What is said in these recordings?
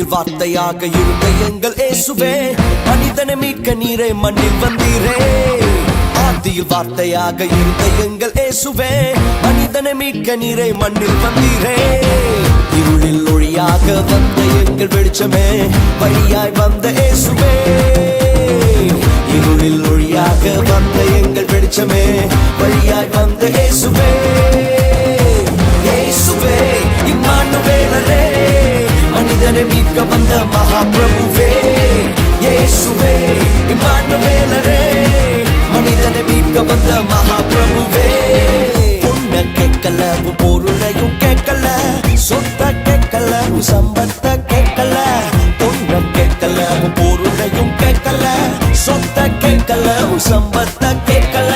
ஆதியில் வார்த்தையாக இருந்த எங்கள் இயேசுவே, மனிதனை மீட்க நீரே மண்ணில் வந்தீரே. ஆதியில் வார்த்தையாக இருந்த எங்கள் இயேசுவே, மனிதனை மீட்க நீரே மண்ணில் வந்தீரே. இருளில் ஒளியாக வந்த எங்கள் வெளிச்சமே, வழியாய் வந்த இயேசுவே. இருளில் ஒளியாக வந்த எங்கள் வெளிச்சமே, வழியாய் வந்த இயேசுவே. இயேசுவே இம்மானுவேலரே, மனிதனை மீட்க வந்த மகாபிரபுவே. இயேசுவே இம்மானுவேலரே, மனிதனை மீட்க வந்த மகாபிரபுவே. பொண்ண கேட்கல, பொருளையும் கேட்கல, சொத்த கேட்கல, சம்பத்த கேட்கல. பொண்ண கேட்கல, பொருளையும் கேட்கல, சொத்த கேட்கல, சம்பத்த கேட்கல.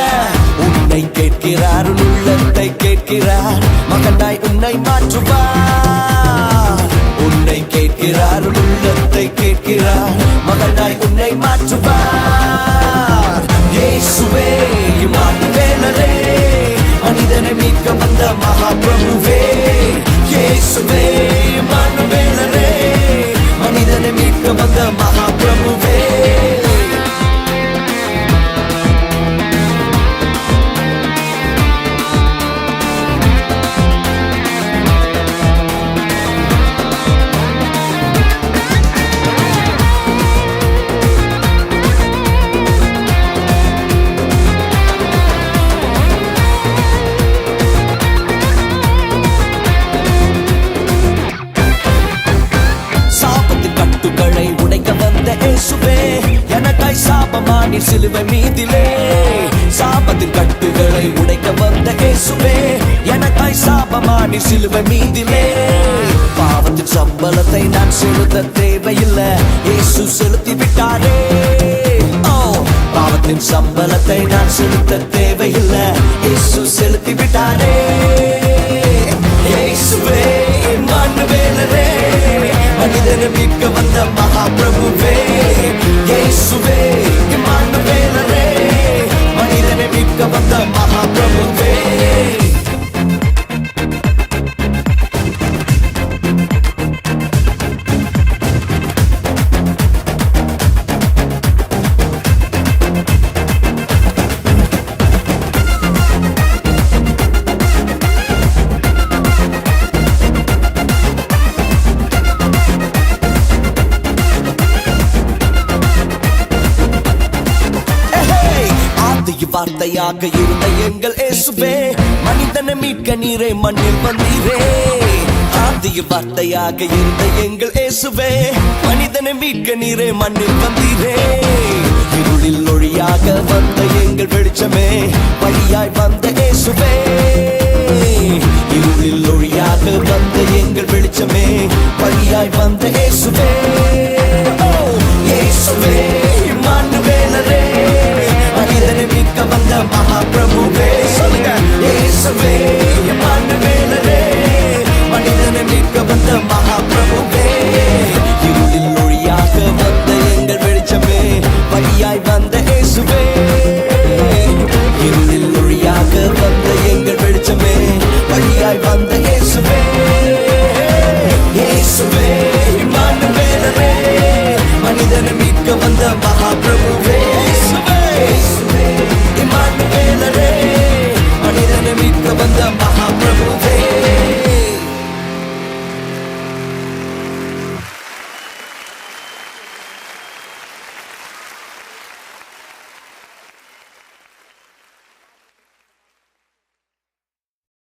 உன்னை கேட்கிறார், உள்ளத்தை கேட்கிறார், மகனாய் உன்னை மாற்றுவார். உன்னை கேட்கிறார், உள்ளத்தை கேட்கிறார், மகனாய் உன்னை மாற்றுவார். இயேசுவே இம்மானுவேலரே, மனிதனை மீட்க வந்த மகாபிரபுவே. இயேசுவே இம்மானுவேலரே, மனிதனை மீட்க வந்த மகாபிரபுவே. எனக்காய் சாபமானி சிலுவை மீதிலே. சாபத்தின் கட்டுகளை உடைக்க வந்த இயேசுவே, எனக்காய் சாபமானி சிலுவை மீதிலே. பாவத்தின் சம்பளத்தை நான் செலுத்த தேவையில்லை, இயேசு செலுத்தி விட்டாரே. பாவத்தின் சம்பளத்தை நான் செலுத்த தேவையில்லை, இயேசு செலுத்தி விட்டாரே. இயேசுவே இம்மானுவேலரே, மனிதனை மீட்க வந்த மகாபிரபுவே. இயேசுவே இம்மானுவேலரே, மனிதனை மீட்க வந்த மகாபிரபுவே. வார்த்தையாக இருந்த எங்கள் இயேசுவே, மனிதனை மீட்க நீரே மண்ணில் வந்தீரே. ஆதியில் வார்த்தையாக இருந்த எங்கள் இயேசுவே, மனிதனை மீட்க நீரே மண்ணில் வந்தீரே. இருளில் ஒளியாக வந்த எங்கள் வெளிச்சமே, வழியாய் வந்த இயேசுவே. இருளில் ஒளியாக வந்த எங்கள் வெளிச்சமே, வழியாய் வந்த இயேசுவே. இயேசுவே இம்மானுவேலரே, மனிதனை மீட்க வந்த மகாபிரபுவே. சொல்லுங்க, இயேசுவே இம்மானுவேலரே, மனிதனை மீட்க வந்த மகாபிரபுவே. இருளில் ஒளியாக வந்த எங்கள் வெளிச்சமே, வழியாய் வந்த இயேசுவே. இருளில் ஒளியாக வந்த எங்கள் வெளிச்சமே, வழியாய் வந்த இயேசுவே. இயேசுவே இம்மானுவேலரே, மனிதனை மீட்க வந்த மகாபிரபுவே.